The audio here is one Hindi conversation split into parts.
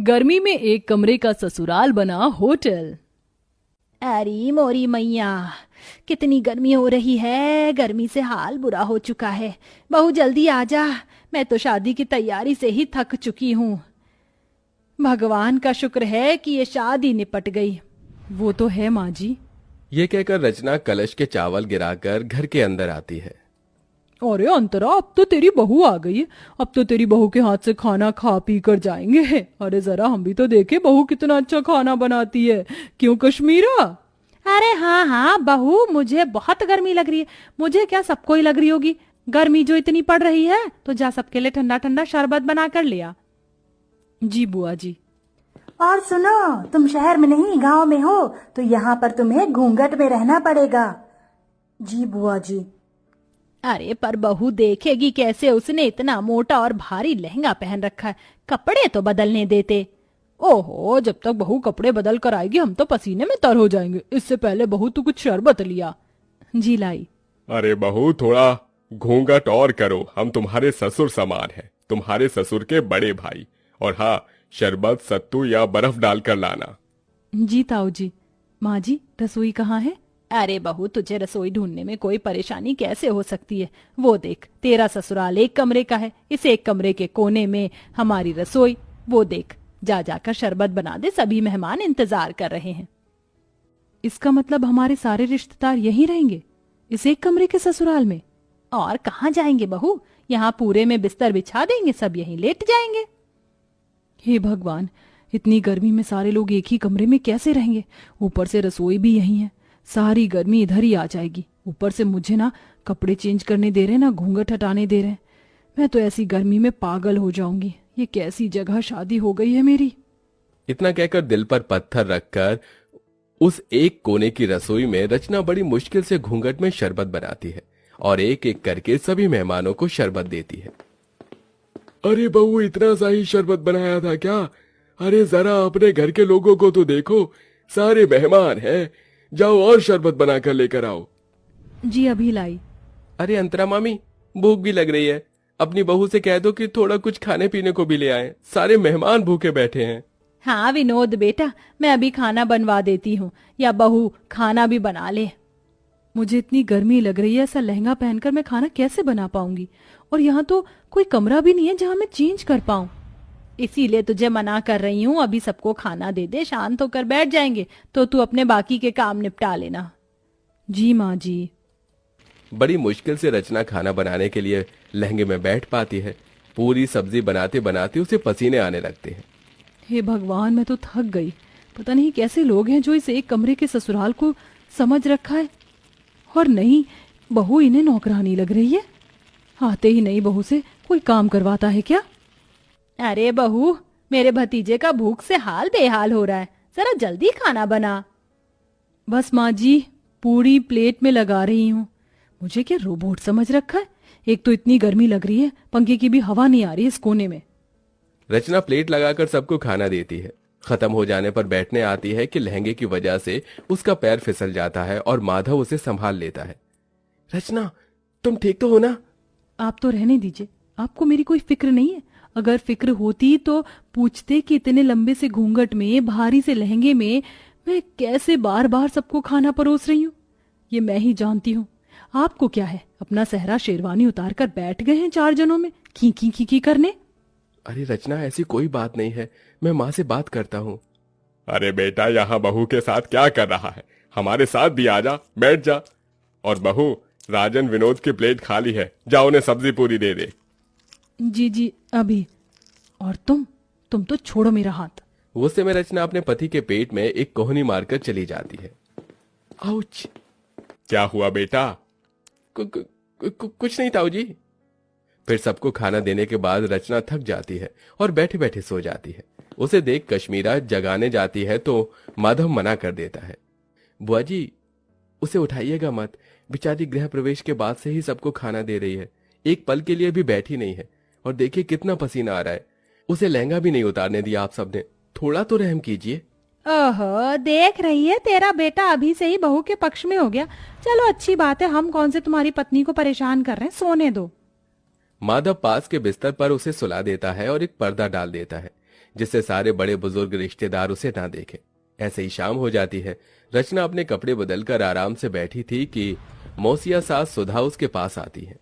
गर्मी में एक कमरे का ससुराल बना होटल। अरे मोरी मैया, कितनी गर्मी हो रही है। गर्मी से हाल बुरा हो चुका है। बहू जल्दी आ जा, मैं तो शादी की तैयारी से ही थक चुकी हूँ। भगवान का शुक्र है कि ये शादी निपट गई। वो तो है माँ जी। ये कहकर रचना कलश के चावल गिराकर घर के अंदर आती है। अरे अंतरा, अब तो तेरी बहू आ गई है। अब तो तेरी बहू के हाथ से खाना खा पी कर जाएंगे। अरे जरा हम भी तो देखे बहू कितना अच्छा खाना बनाती है। क्यों कश्मीरा? अरे हाँ हाँ बहू, मुझे बहुत गर्मी लग रही है। मुझे क्या, सबको ही लग रही होगी। गर्मी जो इतनी पड़ रही है, तो जा सबके लिए ठंडा ठंडा शरबत बना कर लिया। जी बुआ जी। और सुनो, तुम शहर में नहीं गांव में हो, तो यहाँ पर तुम्हें घूंघट में रहना पड़ेगा। जी बुआ जी। अरे पर बहू देखेगी कैसे? उसने इतना मोटा और भारी लहंगा पहन रखा है, कपड़े तो बदलने देते। ओहो, जब तक बहू कपड़े बदल कर आएगी हम तो पसीने में तर हो जाएंगे। इससे पहले बहू तू कुछ शरबत लिया। जी लाई। अरे बहू, थोड़ा घूंघट और करो, हम तुम्हारे ससुर समान हैं, तुम्हारे ससुर के बड़े भाई। और हाँ, शरबत सत्तू या बर्फ डालकर लाना। जी ताऊ जी। माँ जी, रसोई कहाँ है? अरे बहू, तुझे रसोई ढूंढने में कोई परेशानी कैसे हो सकती है? वो देख, तेरा ससुराल एक कमरे का है, इस एक कमरे के कोने में हमारी रसोई। वो देख, जा जाकर शरबत बना दे, सभी मेहमान इंतजार कर रहे हैं। इसका मतलब हमारे सारे रिश्तेदार यहीं रहेंगे, इस एक कमरे के ससुराल में? और कहाँ जाएंगे बहू? यहाँ पूरे में बिस्तर बिछा देंगे, सब यहीं लेट जाएंगे। हे भगवान, इतनी गर्मी में सारे लोग एक ही कमरे में कैसे रहेंगे? ऊपर से रसोई भी यहीं है, सारी गर्मी इधर ही आ जाएगी। ऊपर से मुझे ना कपड़े चेंज करने दे रहे, ना घूंघट हटाने दे रहे। मैं तो ऐसी गर्मी में पागल हो जाऊंगी। ये कैसी जगह शादी हो गई है मेरी। इतना कहकर दिल पर पत्थर रखकर उस एक कोने की रसोई में रचना बड़ी मुश्किल से घूंघट में शरबत बनाती है और एक एक करके सभी मेहमानों को शरबत देती है। अरे बहू, इतना सा ही शरबत बनाया था क्या? अरे जरा अपने घर के लोगों को तो देखो, सारे मेहमान हैं। जाओ और शरबत बनाकर लेकर आओ। जी अभी लाई। अरे अंतरा मामी, भूख भी लग रही है, अपनी बहू से कह दो कि थोड़ा कुछ खाने पीने को भी ले आए, सारे मेहमान भूखे बैठे हैं। हाँ विनोद बेटा, मैं अभी खाना बनवा देती हूँ, या बहू खाना भी बना ले। मुझे इतनी गर्मी लग रही है, ऐसा लहंगा पहनकर मैं खाना कैसे बना पाऊंगी? और यहाँ तो कोई कमरा भी नहीं है जहाँ मैं चेंज कर पाऊं। इसीलिए तुझे मना कर रही हूँ, अभी सबको खाना दे दे, शांत होकर बैठ जाएंगे, तो तू अपने बाकी के काम निपटा लेना। जी माँ जी। बड़ी मुश्किल से रचना खाना बनाने के लिए लहंगे में बैठ पाती है। पूरी सब्जी बनाते बनाते उसे पसीने आने लगते हैं। हे भगवान, मैं तो थक गई। पता नहीं कैसे लोग हैं जो इस एक कमरे के ससुराल को समझ रखा है। और नहीं, बहू इन्हें नौकरानी लग रही है। आते ही नहीं बहू से कोई काम करवाता है क्या? अरे बहू, मेरे भतीजे का भूख से हाल बेहाल हो रहा है, जरा जल्दी खाना बना। बस माँ जी, पूरी प्लेट में लगा रही हूँ। मुझे क्या रोबोट समझ रखा है? एक तो इतनी गर्मी लग रही है, पंखे की भी हवा नहीं आ रही इस कोने में। रचना प्लेट लगाकर सबको खाना देती है। खत्म हो जाने पर बैठने आती है कि लहंगे की वजह से उसका पैर फिसल जाता है और माधव उसे संभाल लेता है। रचना, तुम ठीक तो हो ना? आप तो रहने दीजिए, आपको मेरी कोई फिक्र नहीं है। अगर फिक्र होती तो पूछते कि इतने लंबे से घूंघट में, भारी से लहंगे में मैं कैसे बार बार सबको खाना परोस रही हूँ। ये मैं ही जानती हूँ। आपको क्या है, अपना सहरा शेरवानी उतार कर बैठ गए हैं 4 जनों में खी खी खी खी करने। अरे रचना, ऐसी कोई बात नहीं है, मैं माँ से बात करता हूँ। अरे बेटा, यहाँ बहू के साथ क्या कर रहा है? हमारे साथ भी आ जा, बैठ जा। और बहू, राजन विनोद की प्लेट खाली है, जाओ उन्हें सब्जी पूरी दे दे। जी जी अभी। और तुम तो छोड़ो मेरा हाथ। वो समय रचना अपने पति के पेट में एक कोहनी मारकर चली जाती है। आउच! क्या हुआ बेटा? कुछ नहीं ताऊ जी। फिर सबको खाना देने के बाद रचना थक जाती है और बैठे बैठे सो जाती है। उसे देख कश्मीरा जगाने जाती है तो माधव मना कर देता है। बुआ जी, उसे उठाइएगा मत, बेचारी गृह प्रवेश के बाद से ही सबको खाना दे रही है, एक पल के लिए भी बैठी नहीं है। और देखिए कितना पसीना आ रहा है, उसे लहंगा भी नहीं उतारने दिया आप सबने, थोड़ा तो रहम कीजिए। ओहो, देख रही है, तेरा बेटा अभी से ही बहू के पक्ष में हो गया। चलो अच्छी बात है, हम कौन से तुम्हारी पत्नी को परेशान कर रहे हैं, सोने दो। माधव पास के बिस्तर पर उसे सुला देता है और एक पर्दा डाल देता है, जिससे सारे बड़े बुजुर्ग रिश्तेदार उसे ना देखें। ऐसे ही शाम हो जाती है। रचना अपने कपड़े बदलकर आराम से बैठी थी कि मौसिया सास सुधा उसके पास आती है।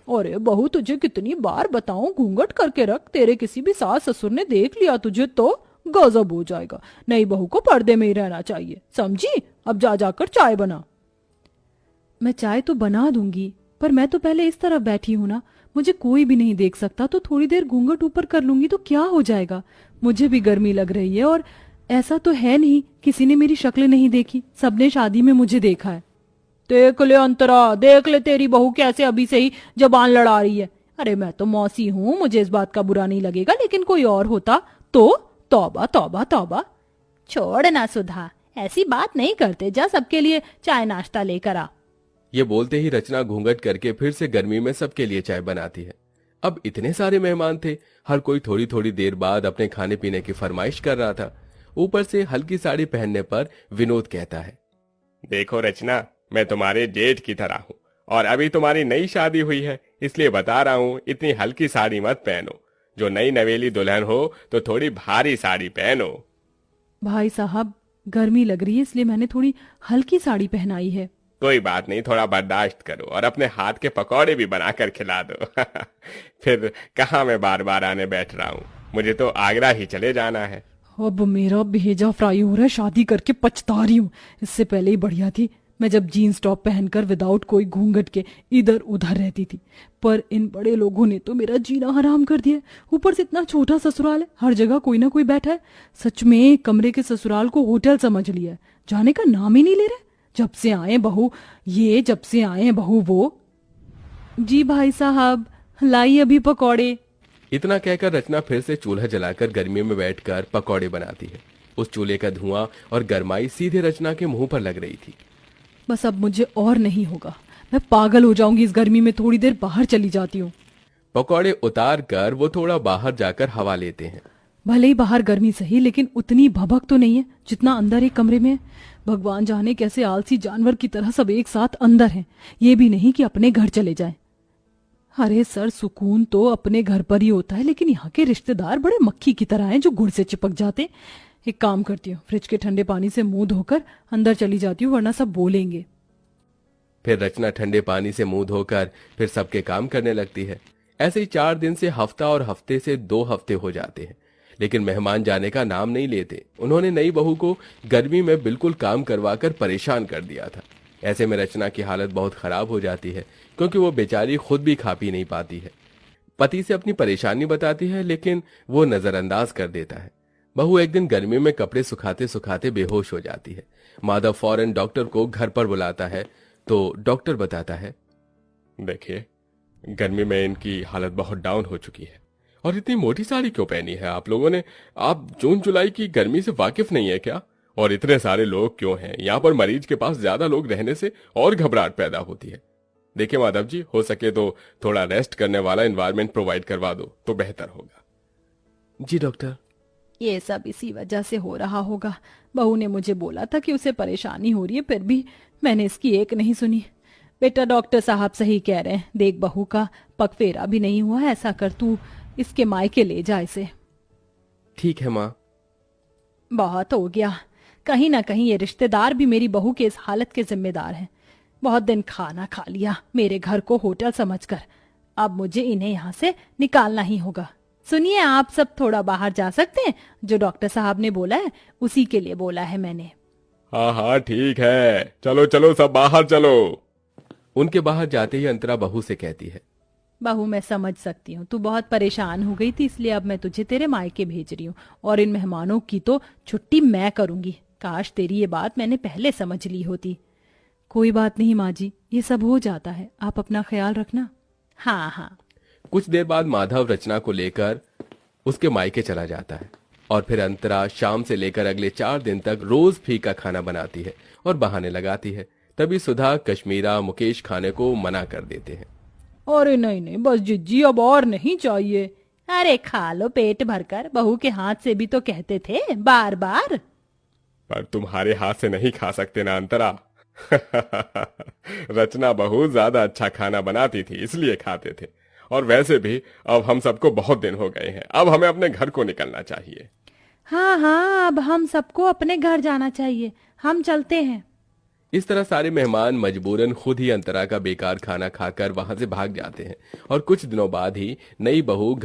अरे बहू, तुझे कितनी बार बताऊं घूंघट करके रख, तेरे किसी भी सास ससुर ने देख लिया तुझे तो गजब हो जाएगा। नई बहू को पर्दे में ही रहना चाहिए, समझी? अब जा जाकर चाय बना। मैं चाय तो बना दूंगी, पर मैं तो पहले इस तरफ बैठी हूं ना, मुझे कोई भी नहीं देख सकता, तो थोड़ी देर घूंघट ऊपर कर लूंगी तो क्या हो जाएगा। मुझे भी गर्मी लग रही है, और ऐसा तो है नहीं किसी ने मेरी शक्ल नहीं देखी, सबने शादी में मुझे देखा है। देख ले अंतरा, देख ले तेरी बहू कैसे अभी से ही जबान लड़ा रही है। अरे मैं तो मौसी हूँ, मुझे इस बात का बुरा नहीं लगेगा, लेकिन कोई और होता तो तौबा तौबा तौबा। छोड़ ना सुधा, ऐसी बात नहीं करते, जा सबके लिए चाय नाश्ता लेकर आ। ये बोलते ही रचना घूंघट करके फिर से गर्मी में सबके लिए चाय बनाती है। अब इतने सारे मेहमान थे, हर कोई थोड़ी थोड़ी देर बाद अपने खाने पीने की फरमाइश कर रहा था। ऊपर से हल्की साड़ी पहनने पर विनोद कहता है, देखो रचना, मैं तुम्हारे जेठ की तरह हूँ और अभी तुम्हारी नई शादी हुई है, इसलिए बता रहा हूँ इतनी हल्की साड़ी मत पहनो। जो नई नवेली दुल्हन हो तो थोड़ी भारी साड़ी पहनो। भाई साहब, गर्मी लग रही है इसलिए मैंने थोड़ी हल्की साड़ी पहनाई है। कोई बात नहीं, थोड़ा बर्दाश्त करो और अपने हाथ के पकौड़े भी बनाकर खिला दो। फिर कहाँ मैं बार बार आने बैठ रहा हूँ, मुझे तो आगरा ही चले जाना है। अब मेरा भेजा फ्राई हो रहा है, शादी करके पछता रही हूँ। इससे पहले ही बढ़िया थी मैं जब जीन्स टॉप पहनकर विदाउट कोई घूंघट के इधर उधर रहती थी, पर इन बड़े लोगों ने तो मेरा जीना हराम कर दिया। ऊपर से इतना छोटा ससुराल है, हर जगह कोई ना कोई बैठा है। सच में कमरे के ससुराल को होटल समझ लिया है, जाने का नाम ही नहीं ले रहे। जब से आए बहू ये, जब से आए बहू वो। जी भाई साहब, लाई अभी पकौड़े। इतना कहकर रचना फिर से चूल्हा जलाकर गर्मी में बैठकर पकौड़े बनाती है। उस चूल्हे का धुआं और गर्माई सीधे रचना के मुंह पर लग रही थी। बस अब मुझे और नहीं होगा, मैं पागल हो जाऊंगी इस गर्मी में, थोड़ी देर बाहर चली जाती हूँ। पकौड़े उतार कर वो थोड़ा बाहर जाकर हवा लेते हैं। भले ही बाहर गर्मी सही, लेकिन उतनी भभक तो नहीं है जितना अंदर एक कमरे में है। भगवान जाने कैसे आलसी जानवर की तरह सब एक साथ अंदर हैं, ये भी नहीं कि अपने घर चले जाएं। अरे सर, सुकून तो अपने घर पर ही होता है, लेकिन यहाँ के रिश्तेदार बड़े मक्खी की तरह हैं जो गुड़ से चिपक जाते। एक काम करती हूँ, फ्रिज के ठंडे पानी से मुंह धोकर अंदर चली जाती हूँ, वरना सब बोलेंगे। फिर रचना ठंडे पानी से मुंह धोकर फिर सबके काम करने लगती है। ऐसे ही 4 दिन से हफ्ता और हफ्ते से 2 हफ्ते हो जाते हैं, लेकिन मेहमान जाने का नाम नहीं लेते। उन्होंने नई बहू को गर्मी में बिल्कुल काम करवाकर परेशान कर दिया था। ऐसे में रचना की हालत बहुत खराब हो जाती है, क्योंकि वो बेचारी खुद भी खा पी नहीं पाती है। पति से अपनी परेशानी बताती है, लेकिन वो नजरअंदाज कर देता है। बहू एक दिन गर्मी में कपड़े सुखाते सुखाते बेहोश हो जाती है। माधव फौरन डॉक्टर को घर पर बुलाता है, तो डॉक्टर बताता है, देखिए, गर्मी में इनकी हालत बहुत डाउन हो चुकी है। और इतनी मोटी साड़ी क्यों पहनी है आप लोगों ने? आप जून जुलाई की गर्मी से वाकिफ नहीं है क्या? और इतने सारे लोग क्यों हैं? यहाँ पर मरीज के पास ज्यादा लोग रहने से और घबराहट पैदा होती है। देखिए माधव जी, हो सके तो थोड़ा रेस्ट करने वाला एनवायरनमेंट प्रोवाइड करवा दो तो बेहतर होगा। जी डॉक्टर। ये सब इसी वजह से हो रहा होगा। बहू ने मुझे बोला था कि उसे परेशानी हो रही है, फिर भी मैंने इसकी एक नहीं सुनी। बेटा, डॉक्टर साहब सही कह रहे हैं, देख बहू का पगफेरा भी नहीं हुआ, ऐसा कर तू इसके मायके ले जा इसे। ठीक है माँ। बहुत हो गया, कहीं ना कहीं ये रिश्तेदार भी मेरी बहू के इस हालत के जिम्मेदार हैं। बहुत दिन खाना खा लिया मेरे घर को होटल समझकर, अब मुझे इन्हें यहाँ से निकालना ही होगा। सुनिए, आप सब थोड़ा बाहर जा सकते हैं? जो डॉक्टर साहब ने बोला है उसी के लिए बोला है मैंने। हाँ हाँ ठीक है, चलो चलो सब बाहर चलो। उनके बाहर जाते ही अंतरा बहू से कहती है, बहू मैं समझ सकती हूँ, तू बहुत परेशान हो गई थी, इसलिए अब मैं तुझे तेरे मायके भेज रही हूँ, और इन मेहमानों की तो छुट्टी मैं करूंगी। काश तेरी ये बात मैंने पहले समझ ली होती। कोई बात नहीं माँ जी, ये सब हो जाता है, आप अपना ख्याल रखना। हाँ हाँ। कुछ देर बाद माधव रचना को लेकर उसके मायके चला जाता है, और फिर अंतरा शाम से लेकर अगले 4 दिन तक रोज फीका खाना बनाती है और बहाने लगाती है। तभी सुधा, कश्मीरा, मुकेश खाने को मना कर देते हैं। अरे नहीं नहीं, बस जिज्जी अब और नहीं चाहिए। अरे खा लो पेट भरकर, बहू के हाथ से भी तो कहते थे बार बार। पर तुम्हारे हाथ से नहीं खा सकते ना अंतरा। रचना बहुत ज्यादा अच्छा खाना बनाती थी, इसलिए खाते थे। और वैसे भी अब हम सबको बहुत दिन हो गए हैं, अब हमें अपने घर को निकलना चाहिए। हाँ हाँ, अब हम सबको अपने घर जाना चाहिए, हम चलते हैं। इस तरह सारे मेहमान मजबूरन खुद ही अंतरा का बेकार खाना खाकर वहां से भाग जाते हैं और कुछ दिनों बाद ही नई बहू